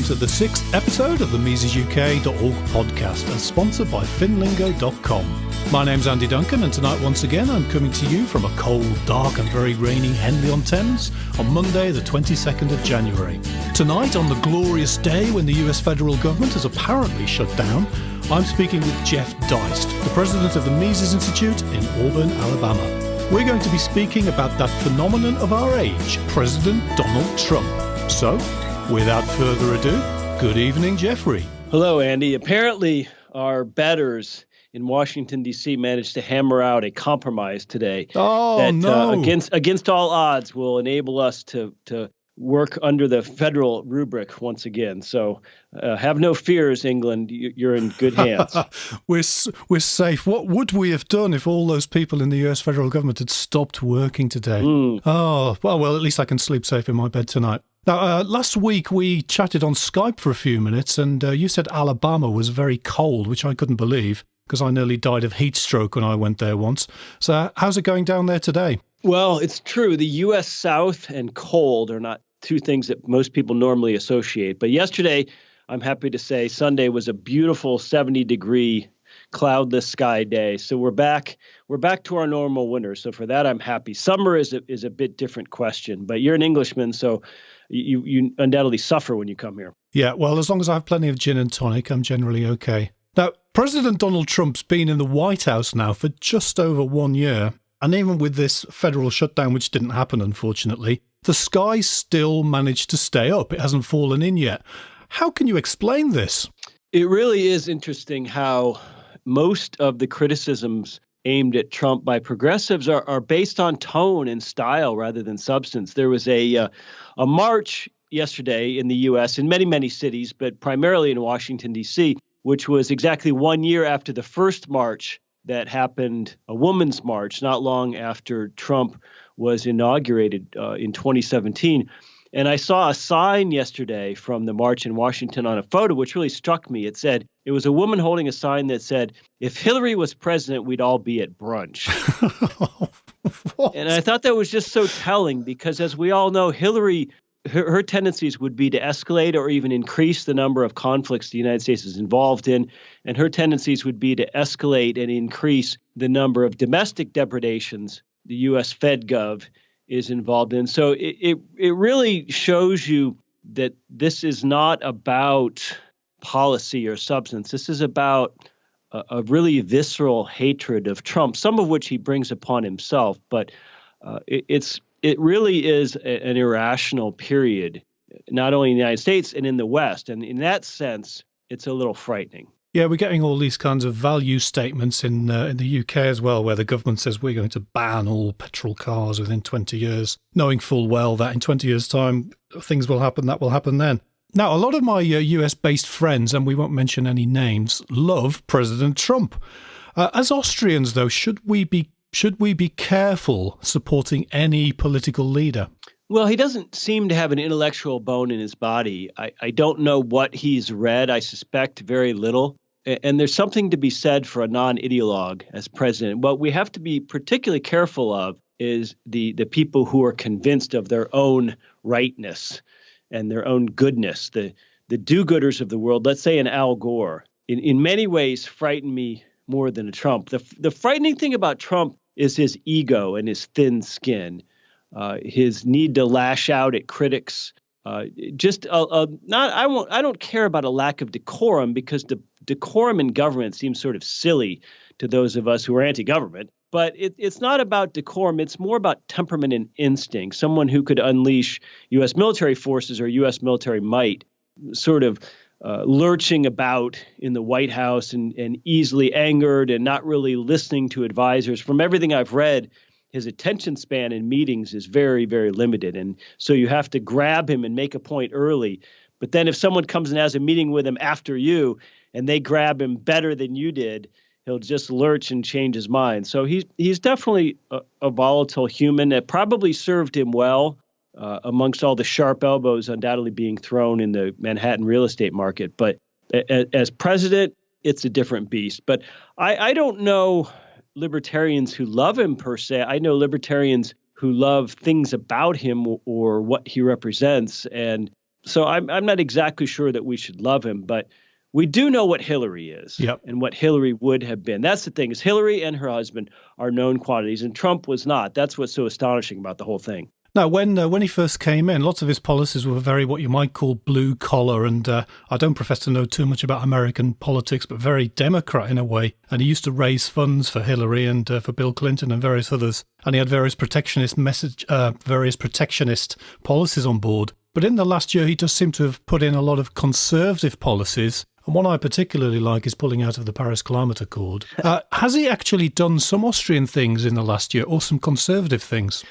welcome to the 6th episode of the MisesUK.org podcast, and sponsored by finlingo.com. My name's Andy Duncan, and tonight once again I'm coming to you from a cold, dark and very rainy Henley-on-Thames on Monday the 22nd of January. Tonight, on the glorious day when the US federal government has apparently shut down, I'm speaking with Jeff Deist, the president of the Mises Institute in Auburn, Alabama. We're going to be speaking about that phenomenon of our age, President Donald Trump. So, without further ado, good evening, Jeffrey. Hello, Andy. Apparently, our betters in Washington, D.C. managed to hammer out a compromise today that against all odds will enable us to work under the federal rubric once again. So have no fears, England. You're in good hands. We're safe. What would we have done if all those people in the US federal government had stopped working today? Oh, well, at least I can sleep safe in my bed tonight. Now, last week we chatted on Skype for a few minutes, and you said Alabama was very cold, which I couldn't believe, because I nearly died of heat stroke when I went there once. So how's it going down there today? Well, it's true. The U.S. South and cold are not two things that most people normally associate. But yesterday, I'm happy to say, Sunday was a beautiful 70-degree cloudless sky day. So we're back to our normal winter. So for that, I'm happy. Summer is a bit different question. But you're an Englishman, so you undoubtedly suffer when you come here. Yeah, well, as long as I have plenty of gin and tonic, I'm generally okay. Now, President Donald Trump's been in the White House now for just over 1 year. And even with this federal shutdown, which didn't happen, unfortunately, the sky still managed to stay up. It hasn't fallen in yet. How can you explain this? It really is interesting how most of the criticisms aimed at Trump by progressives are based on tone and style rather than substance. There was a march yesterday in the U.S. in many, many cities, but primarily in Washington, D.C., which was exactly 1 year after the first march that happened, a women's march, not long after Trump was inaugurated in 2017. And I saw a sign yesterday from the march in Washington on a photo, which really struck me. It was a woman holding a sign that said, "If Hillary was president, we'd all be at brunch." And I thought that was just so telling because, as we all know, Hillary, her tendencies would be to escalate or even increase the number of conflicts the United States is involved in. And her tendencies would be to escalate and increase the number of domestic depredations the U.S. FedGov is involved in. So it really shows you that this is not about policy or substance. This is about a really visceral hatred of Trump, some of which he brings upon himself. But it really is an irrational period, not only in the United States and in the West. And in that sense, it's a little frightening. Yeah, we're getting all these kinds of value statements in the UK as well, where the government says we're going to ban all petrol cars within 20 years, knowing full well that in 20 years' time, things will happen that will happen then. Now, a lot of my US-based friends, and we won't mention any names, love President Trump. As Austrians, though, should we be careful supporting any political leader? Well, he doesn't seem to have an intellectual bone in his body. I don't know what he's read. I suspect very little. And there's something to be said for a non-ideologue as president. What we have to be particularly careful of is the people who are convinced of their own rightness and their own goodness, the do-gooders of the world, let's say an Al Gore, in many ways frighten me more than a Trump. The frightening thing about Trump is his ego and his thin skin, his need to lash out at critics. I don't care about a lack of decorum because the decorum in government seems sort of silly to those of us who are anti-government. But it's not about decorum. It's more about temperament and instinct. Someone who could unleash U.S. military forces or U.S. military might, sort of lurching about in the White House and easily angered and not really listening to advisors. From everything I've read, his attention span in meetings is very, very limited. And so you have to grab him and make a point early. But then if someone comes and has a meeting with him after you and they grab him better than you did, he'll just lurch and change his mind. So he's definitely a volatile human that probably served him well amongst all the sharp elbows undoubtedly being thrown in the Manhattan real estate market. But as president, it's a different beast. But I don't know libertarians who love him per se. I know libertarians who love things about him or what he represents. And So I'm not exactly sure that we should love him, but we do know what Hillary is and what Hillary would have been. That's the thing, is Hillary and her husband are known quantities, and Trump was not. That's what's so astonishing about the whole thing. Now, when he first came in, lots of his policies were very what you might call blue collar, and I don't profess to know too much about American politics, but very Democrat in a way. And he used to raise funds for Hillary and for Bill Clinton and various others, and he had various protectionist policies on board. But in the last year, he does seem to have put in a lot of conservative policies. And one I particularly like is pulling out of the Paris Climate Accord. Has he actually done some Austrian things in the last year, or some conservative things?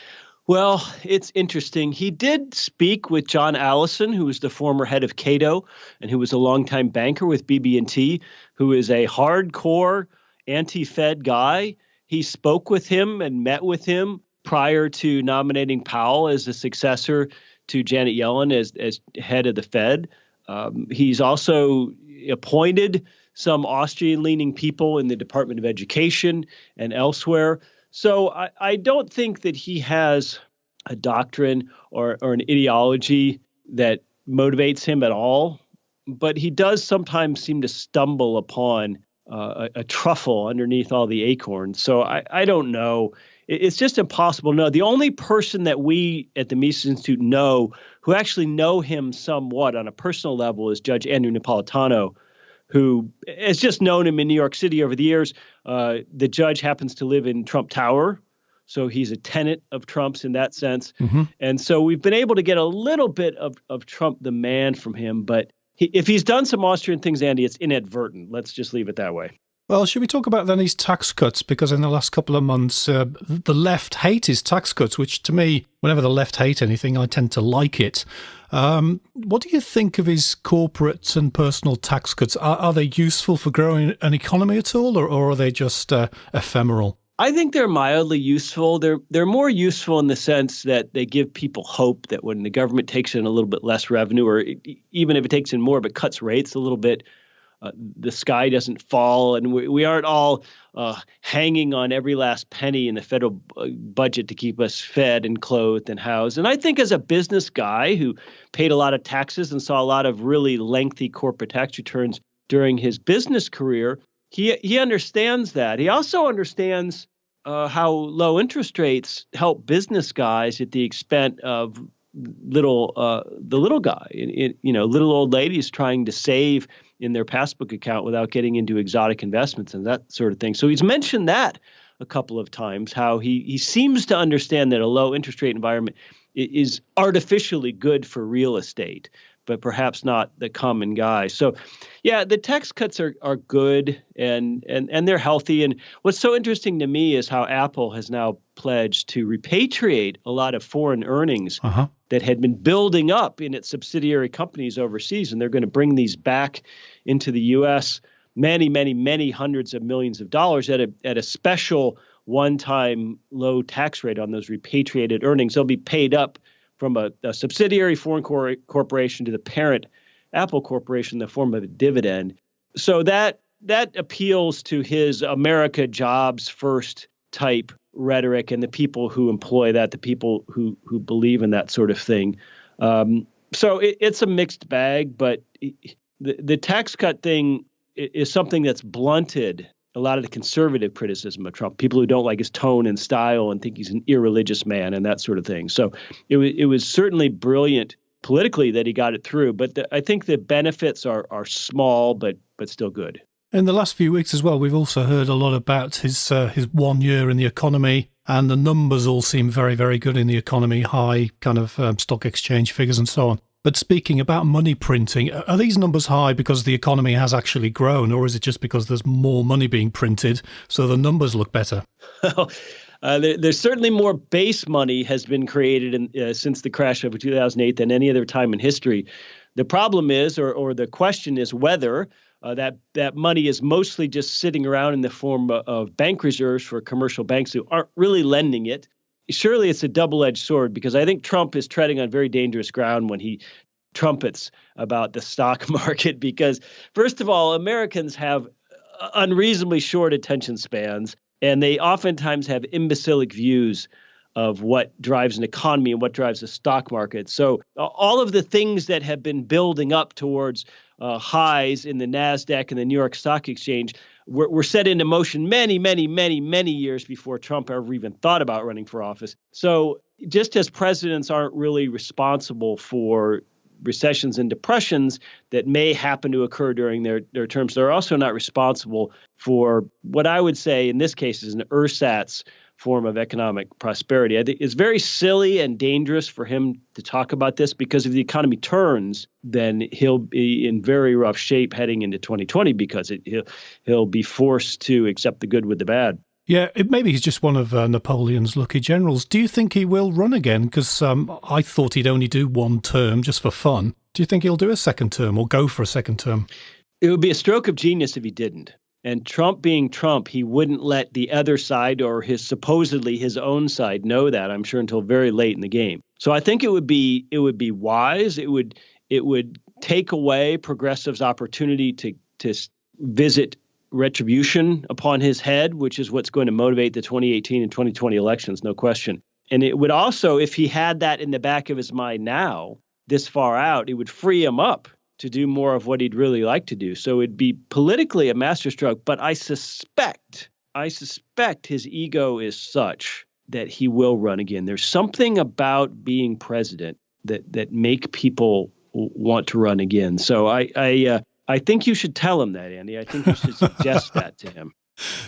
Well, it's interesting. He did speak with John Allison, who was the former head of Cato and who was a longtime banker with BB&T, who is a hardcore anti-Fed guy. He spoke with him and met with him prior to nominating Powell as the successor to Janet Yellen as head of the Fed. He's also appointed some Austrian-leaning people in the Department of Education and elsewhere. So I don't think that he has a doctrine or an ideology that motivates him at all, but he does sometimes seem to stumble upon a truffle underneath all the acorns. So I don't know. It's just impossible to know. The only person that we at the Mises Institute know who actually know him somewhat on a personal level is Judge Andrew Napolitano, who has just known him in New York City over the years. The judge happens to live in Trump Tower, so he's a tenant of Trump's in that sense. Mm-hmm. And so we've been able to get a little bit of Trump the man from him. But if he's done some Austrian things, Andy, it's inadvertent. Let's just leave it that way. Well, should we talk about then his tax cuts? Because in the last couple of months, the left hate his tax cuts, which to me, whenever the left hate anything, I tend to like it. What do you think of his corporate and personal tax cuts? Are they useful for growing an economy at all, or are they just ephemeral? I think they're mildly useful. They're more useful in the sense that they give people hope that when the government takes in a little bit less revenue, or even if it takes in more but cuts rates a little bit, the sky doesn't fall, and we aren't all hanging on every last penny in the federal budget to keep us fed and clothed and housed. And I think as a business guy who paid a lot of taxes and saw a lot of really lengthy corporate tax returns during his business career, he understands that. He also understands how low interest rates help business guys at the expense of the little guy. Little old ladies trying to save in their passbook account without getting into exotic investments and that sort of thing. So he's mentioned that a couple of times, how he seems to understand that a low interest rate environment is artificially good for real estate, but perhaps not the common guy. So, yeah, the tax cuts are good and they're healthy. And what's so interesting to me is how Apple has now pledged to repatriate a lot of foreign earnings that had been building up in its subsidiary companies overseas, and they're going to bring these back into the U.S. many, many, many hundreds of millions of dollars at a special one-time low tax rate on those repatriated earnings. They'll be paid up from a subsidiary foreign corporation to the parent Apple Corporation in the form of a dividend. So that appeals to his America jobs first type rhetoric and the people who employ that, the people who believe in that sort of thing. So it's a mixed bag, but the tax cut thing is something that's blunted a lot of the conservative criticism of Trump, people who don't like his tone and style and think he's an irreligious man and that sort of thing. So it was certainly brilliant politically that he got it through. But I think the benefits are small, but still good. In the last few weeks as well, we've also heard a lot about his 1 year in the economy, and the numbers all seem very, very good in the economy, high kind of stock exchange figures and so on. But speaking about money printing, are these numbers high because the economy has actually grown, or is it just because there's more money being printed, so the numbers look better? There's certainly more base money has been created since the crash of 2008 than any other time in history. The problem is, or the question is whether that money is mostly just sitting around in the form of bank reserves for commercial banks who aren't really lending it. Surely it's a double-edged sword, because I think Trump is treading on very dangerous ground when he trumpets about the stock market, because first of all, Americans have unreasonably short attention spans, and they oftentimes have imbecilic views of what drives an economy and what drives the stock market. So all of the things that have been building up towards highs in the NASDAQ and the New York Stock Exchange were set into motion many, many, many, many years before Trump ever even thought about running for office. So just as presidents aren't really responsible for recessions and depressions that may happen to occur during their terms, they're also not responsible for what I would say in this case is an ersatz form of economic prosperity. I think it's very silly and dangerous for him to talk about this because if the economy turns, then he'll be in very rough shape heading into 2020 because he'll be forced to accept the good with the bad. Yeah, maybe he's just one of Napoleon's lucky generals. Do you think he will run again? Because I thought he'd only do one term just for fun. Do you think he'll do a second term or go for a second term? It would be a stroke of genius if he didn't. And Trump being Trump, he wouldn't let the other side or supposedly his own side know that, I'm sure, until very late in the game. So I think it would be wise. It would take away progressives' opportunity to visit retribution upon his head, which is what's going to motivate the 2018 and 2020 elections, no question. And it would also, if he had that in the back of his mind now, this far out, it would free him up to do more of what he'd really like to do. So it'd be politically a masterstroke, but I suspect his ego is such that he will run again. There's something about being president that make people want to run again. So I think you should tell him that, Andy. I think you should suggest that to him.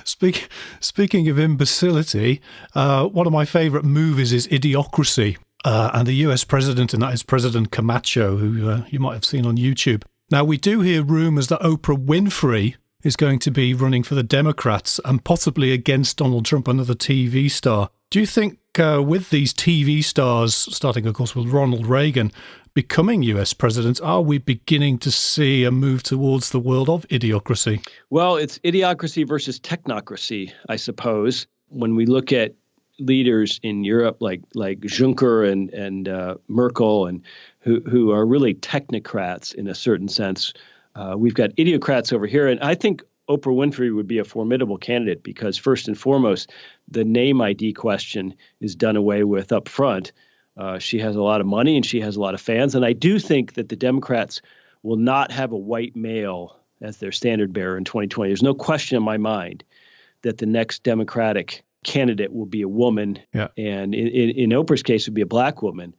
Speaking of imbecility, one of my favorite movies is Idiocracy. And the US president, and that is President Camacho, who you might have seen on YouTube. Now, we do hear rumours that Oprah Winfrey is going to be running for the Democrats and possibly against Donald Trump, another TV star. Do you think with these TV stars, starting, of course, with Ronald Reagan, becoming US president, are we beginning to see a move towards the world of idiocracy? Well, it's idiocracy versus technocracy, I suppose. When we look at leaders in Europe like Juncker and Merkel and who are really technocrats in a certain sense. We've got idiocrats over here. And I think Oprah Winfrey would be a formidable candidate because first and foremost, the name ID question is done away with up front. She has a lot of money and she has a lot of fans. And I do think that the Democrats will not have a white male as their standard bearer in 2020. There's no question in my mind that the next Democratic candidate will be a woman, and in Oprah's case, would be a black woman.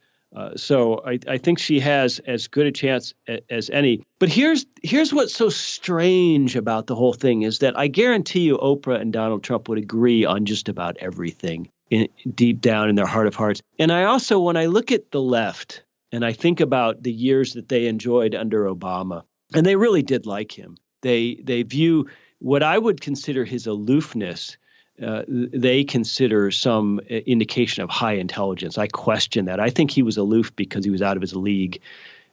So I think she has as good a chance as any. But here's what's so strange about the whole thing is that I guarantee you Oprah and Donald Trump would agree on just about everything deep down in their heart of hearts. And I also, when I look at the left and I think about the years that they enjoyed under Obama, and they really did like him, they view what I would consider his aloofness. They consider some indication of high intelligence. I question that. I think he was aloof because he was out of his league,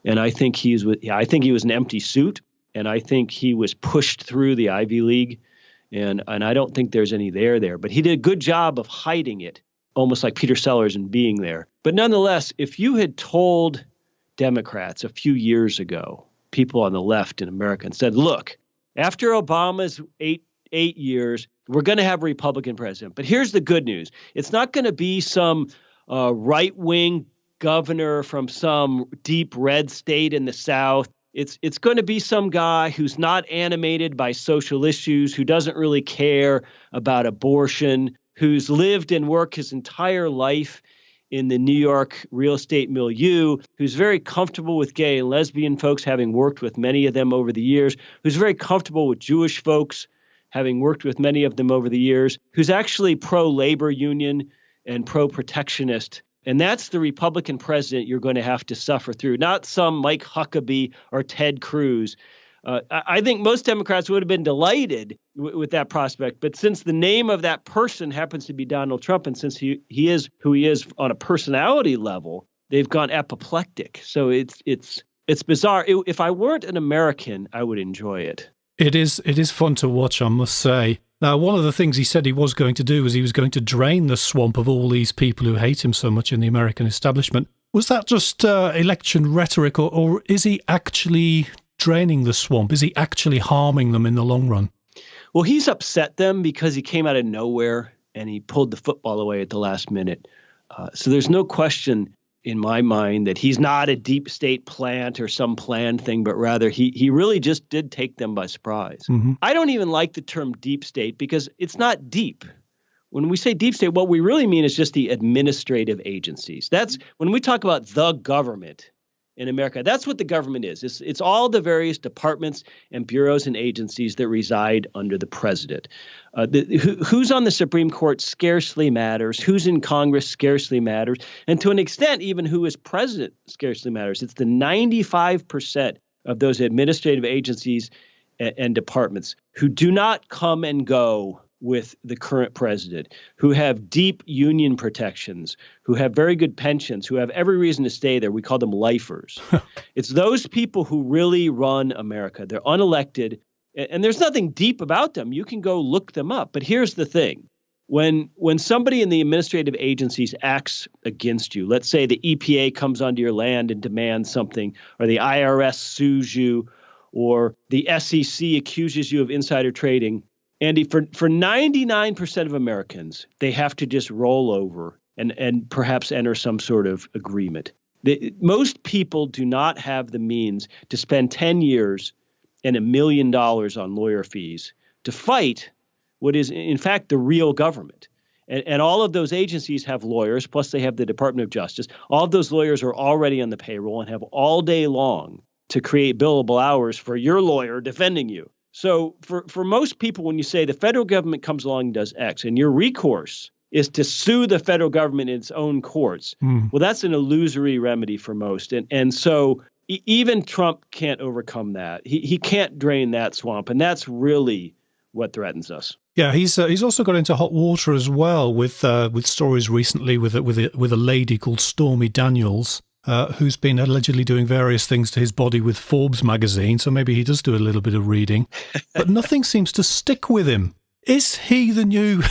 and I think he was an empty suit, and I think he was pushed through the Ivy League, and I don't think there's any there. But he did a good job of hiding it, almost like Peter Sellers and being there. But nonetheless, if you had told Democrats a few years ago, people on the left in America, and said, "Look, after Obama's eight years, we're going to have a Republican president. But here's the good news. It's not going to be some right-wing governor from some deep red state in the South. It's going to be some guy who's not animated by social issues, who doesn't really care about abortion, who's lived and worked his entire life in the New York real estate milieu, who's very comfortable with gay and lesbian folks, having worked with many of them over the years, who's very comfortable with Jewish folks, having worked with many of them over the years, who's actually pro-labor union and pro-protectionist. And that's the Republican president you're going to have to suffer through, not some Mike Huckabee or Ted Cruz. I think most Democrats would have been delighted with that prospect. But since the name of that person happens to be Donald Trump, and since he is who he is on a personality level, they've gone apoplectic. So it's bizarre. If I weren't an American, I would enjoy it. It is fun to watch, I must say. Now, one of the things he said he was going to do was he was going to drain the swamp of all these people who hate him so much in the American establishment. Was that just election rhetoric, or is he actually draining the swamp? Is he actually harming them in the long run? Well, he's upset them because he came out of nowhere and he pulled the football away at the last minute. So there's no question in my mind that he's not a deep state plant or some planned thing, but rather he really just did take them by surprise. Mm-hmm. I don't even like the term deep state because it's not deep. When we say deep state, what we really mean is just the administrative agencies. That's when we talk about the government in America, that's what the government is. It's all the various departments and bureaus and agencies that reside under the president. Who's on the Supreme Court scarcely matters. Who's in Congress scarcely matters. And to an extent, even who is president scarcely matters. It's the 95% of those administrative agencies and departments who do not come and go with the current president, who have deep union protections, who have very good pensions, who have every reason to stay there. We call them lifers. It's those people who really run America. They're unelected, and there's nothing deep about them. You can go look them up. But here's the thing. When somebody in the administrative agencies acts against you, let's say the EPA comes onto your land and demands something, or the IRS sues you, or the SEC accuses you of insider trading, Andy, for 99% of Americans, they have to just roll over and perhaps enter some sort of agreement. Most people do not have the means to spend 10 years and $1 million on lawyer fees to fight what is, in fact, the real government. And all of those agencies have lawyers, plus they have the Department of Justice. All of those lawyers are already on the payroll and have all day long to create billable hours for your lawyer defending you. So for most people, when you say the federal government comes along and does X, and your recourse is to sue the federal government in its own courts, well, that's an illusory remedy for most. And so even Trump can't overcome that. He can't drain that swamp, and that's really what threatens us. Yeah, he's also got into hot water as well with stories recently with a lady called Stormy Daniels, who's been allegedly doing various things to his body with Forbes magazine, so maybe he does do a little bit of reading. But nothing seems to stick with him. Is he the new,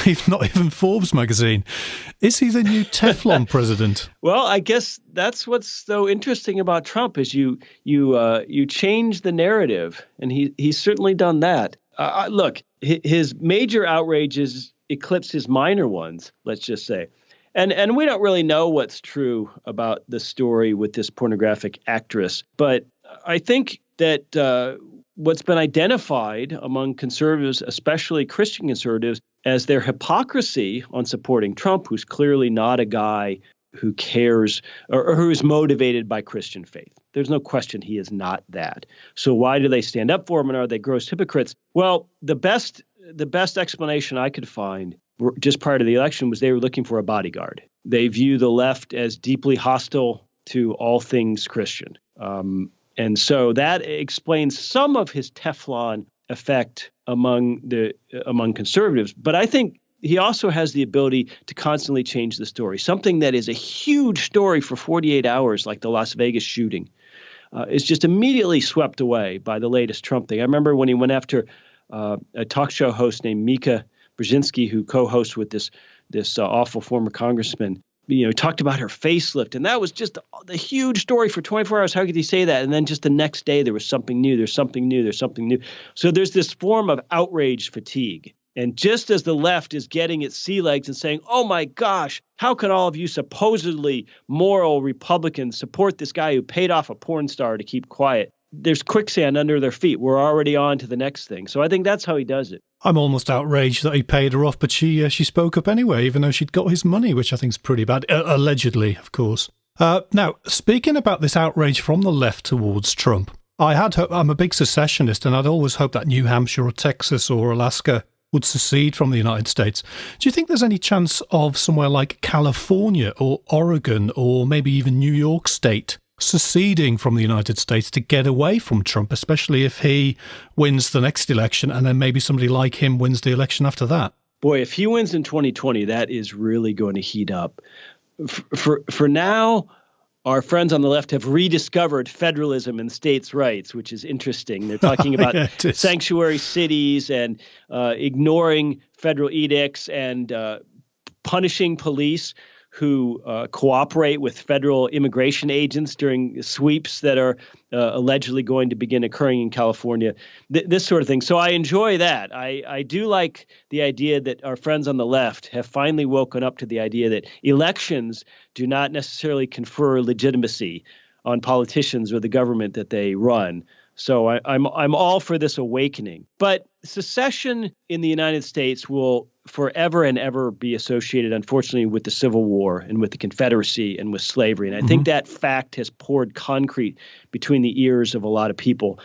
if not even Forbes magazine, is he the new Teflon president? Well, I guess that's what's so interesting about Trump is you change the narrative, and he's certainly done that. Look, his major outrages eclipse his minor ones, let's just say. And we don't really know what's true about the story with this pornographic actress. But I think that what's been identified among conservatives, especially Christian conservatives, as their hypocrisy on supporting Trump, who's clearly not a guy who cares or who is motivated by Christian faith. There's no question he is not that. So why do they stand up for him, and are they gross hypocrites? Well, the best explanation I could find just prior to the election was they were looking for a bodyguard. They view the left as deeply hostile to all things Christian. And so that explains some of his Teflon effect among conservatives. But I think he also has the ability to constantly change the story. Something that is a huge story for 48 hours, like the Las Vegas shooting, is just immediately swept away by the latest Trump thing. I remember when he went after a talk show host named Mika Brzezinski, who co-hosts with this awful former congressman, talked about her facelift. And that was just the huge story for 24 hours. How could he say that? And then just the next day, there was something new. There's something new. There's something new. So there's this form of outrage fatigue. And just as the left is getting its sea legs and saying, oh, my gosh, how can all of you supposedly moral Republicans support this guy who paid off a porn star to keep quiet? There's quicksand under their feet. We're already on to the next thing. So I think that's how he does it. I'm almost outraged that he paid her off, but she spoke up anyway, even though she'd got his money, which I think is pretty bad. Allegedly, of course. Now, speaking about this outrage from the left towards Trump, I'm a big secessionist, and I'd always hoped that New Hampshire or Texas or Alaska would secede from the United States. Do you think there's any chance of somewhere like California or Oregon or maybe even New York State seceding from the United States to get away from Trump, especially if he wins the next election and then maybe somebody like him wins the election after that? Boy, if he wins in 2020, that is really going to heat up. For now, our friends on the left have rediscovered federalism and states' rights, which is interesting. They're talking about sanctuary cities and ignoring federal edicts and punishing police who cooperate with federal immigration agents during sweeps that are allegedly going to begin occurring in California, this sort of thing. So I enjoy that. I do like the idea that our friends on the left have finally woken up to the idea that elections do not necessarily confer legitimacy on politicians or the government that they run. So I'm all for this awakening. But secession in the United States will forever and ever be associated, unfortunately, with the Civil War and with the Confederacy and with slavery. And I think that fact has poured concrete between the ears of a lot of people.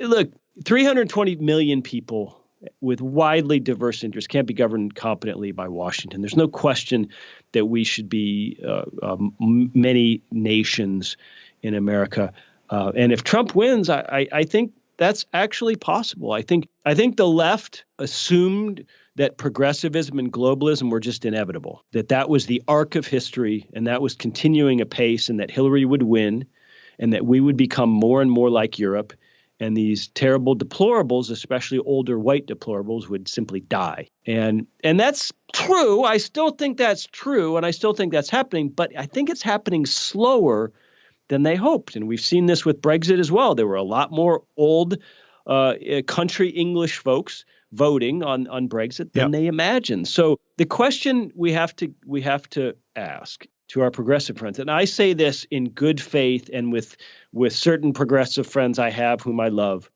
Look, 320 million people with widely diverse interests can't be governed competently by Washington. There's no question that we should be many nations in America. And if Trump wins, I think that's actually possible. I think the left assumed that progressivism and globalism were just inevitable, that was the arc of history, and that was continuing apace, and that Hillary would win, and that we would become more and more like Europe, and these terrible deplorables, especially older white deplorables, would simply die. And that's true. I still think that's true, and I still think that's happening, but I think it's happening slower than they hoped. And we've seen this with Brexit as well. There were a lot more old country English folks voting on Brexit than they imagined. So the question we have to ask to our progressive friends, and I say this in good faith and with certain progressive friends I have whom I love,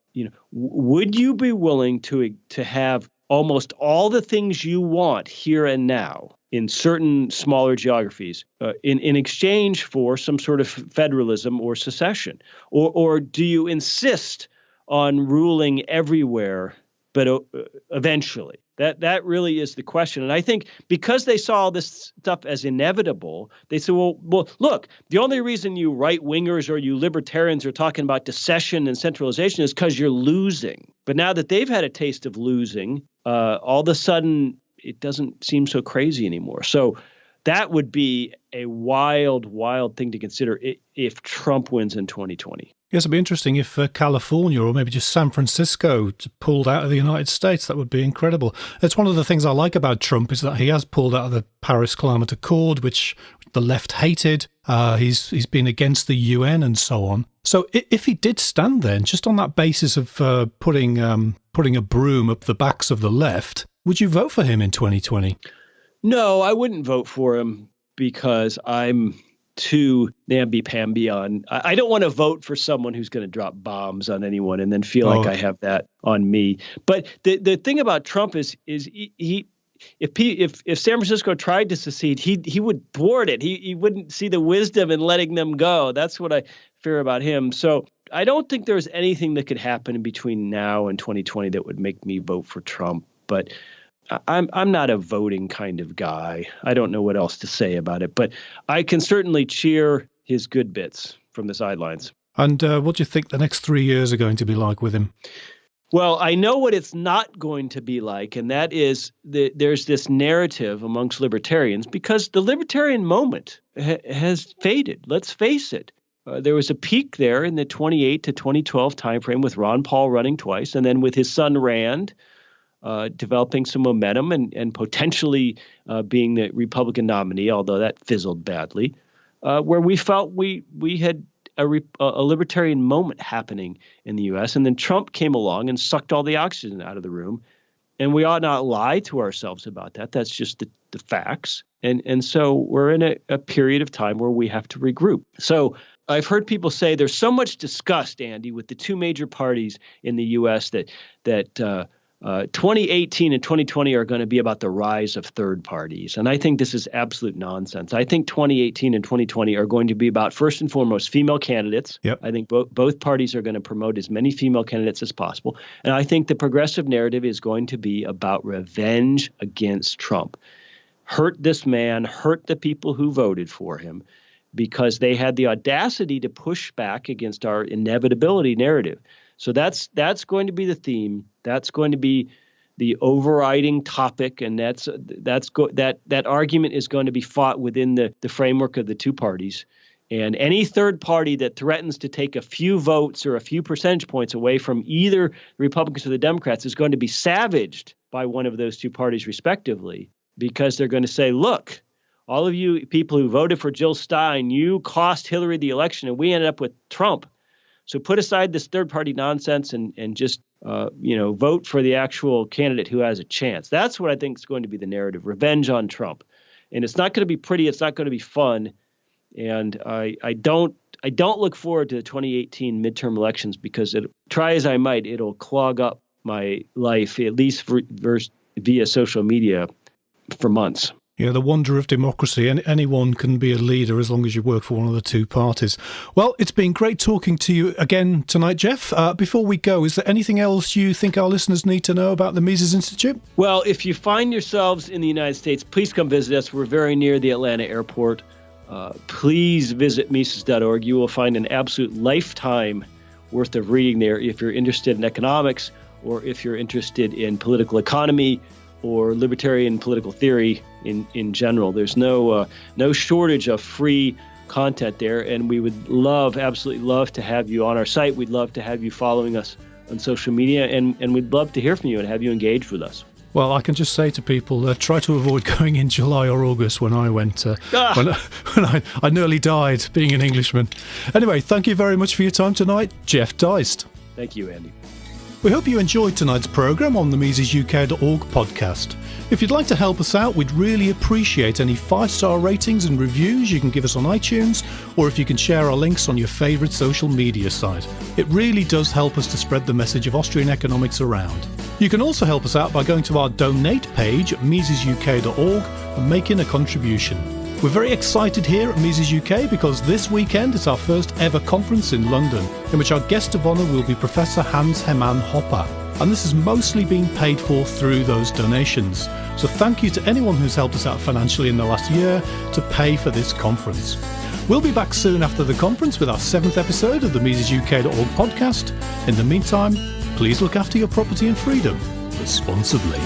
would you be willing to have almost all the things you want here and now in certain smaller geographies in exchange for some sort of federalism or secession? Or do you insist on ruling everywhere, but eventually? That really is the question. And I think because they saw this stuff as inevitable, they said, well, look, the only reason you right-wingers or you libertarians are talking about secession and centralization is because you're losing. But now that they've had a taste of losing, all of a sudden it doesn't seem so crazy anymore. So that would be a wild, wild thing to consider if Trump wins in 2020. Yes, it'd be interesting if California or maybe just San Francisco pulled out of the United States. That would be incredible. It's one of the things I like about Trump is that he has pulled out of the Paris Climate Accord, which the left hated. He's been against the UN and so on. So if he did stand there, and just on that basis of putting a broom up the backs of the left, would you vote for him in 2020? No, I wouldn't vote for him because I'm too namby-pamby on. I don't want to vote for someone who's going to drop bombs on anyone and then feel like I have that on me. But the thing about Trump is he if San Francisco tried to secede, he would thwart it. He wouldn't see the wisdom in letting them go. That's what I fear about him. So I don't think there's anything that could happen in between now and 2020 that would make me vote for Trump. But I'm not a voting kind of guy. I don't know what else to say about it, but I can certainly cheer his good bits from the sidelines. And what do you think the next 3 years are going to be like with him? Well, I know what it's not going to be like, and that is there's this narrative amongst libertarians because the libertarian moment has faded. Let's face it. There was a peak there in the 28 to 2012 timeframe with Ron Paul running twice, and then with his son Rand developing some momentum and potentially being the Republican nominee, although that fizzled badly, where we felt we had a libertarian moment happening in the U.S. And then Trump came along and sucked all the oxygen out of the room. And we ought not lie to ourselves about that. That's just the facts. And so we're in a period of time where we have to regroup. So I've heard people say there's so much disgust, Andy, with the two major parties in the U.S. that 2018 and 2020 are going to be about the rise of third parties. And I think this is absolute nonsense. I think 2018 and 2020 are going to be about, first and foremost, female candidates. Yep. I think both parties are going to promote as many female candidates as possible. And I think the progressive narrative is going to be about revenge against Trump. Hurt this man, hurt the people who voted for him, because they had the audacity to push back against our inevitability narrative. So that's going to be the theme. That's going to be the overriding topic, and that argument is going to be fought within the framework of the two parties. And any third party that threatens to take a few votes or a few percentage points away from either the Republicans or the Democrats is going to be savaged by one of those two parties respectively, because they're going to say, look, all of you people who voted for Jill Stein, you cost Hillary the election, and we ended up with Trump. So put aside this third-party nonsense and just vote for the actual candidate who has a chance. That's what I think is going to be the narrative: revenge on Trump. And it's not going to be pretty. It's not going to be fun. And I don't look forward to the 2018 midterm elections because try as I might, it'll clog up my life, at least via social media, for months. Yeah, the wonder of democracy. Anyone can be a leader as long as you work for one of the two parties. Well, it's been great talking to you again tonight, Jeff. Before we go, is there anything else you think our listeners need to know about the Mises Institute? Well, if you find yourselves in the United States, please come visit us. We're very near the Atlanta airport. Please visit Mises.org. You will find an absolute lifetime worth of reading there if you're interested in economics or if you're interested in political economy or libertarian political theory in general. There's no shortage of free content there, and we would absolutely love to have you on our site. We'd love to have you following us on social media, and we'd love to hear from you and have you engaged with us. Well, I can just say to people, try to avoid going in July or August when I went, when I nearly died being an Englishman. Anyway, thank you very much for your time tonight, Jeff Deist. Thank you, Andy. We hope you enjoyed tonight's programme on the MisesUK.org podcast. If you'd like to help us out, we'd really appreciate any 5-star ratings and reviews you can give us on iTunes, or if you can share our links on your favourite social media site. It really does help us to spread the message of Austrian economics around. You can also help us out by going to our donate page at MisesUK.org and making a contribution. We're very excited here at Mises UK because this weekend is our first ever conference in London, in which our guest of honour will be Professor Hans Hermann Hoppe. And this is mostly being paid for through those donations. So thank you to anyone who's helped us out financially in the last year to pay for this conference. We'll be back soon after the conference with our 7th episode of the MisesUK.org podcast. In the meantime, please look after your property and freedom responsibly.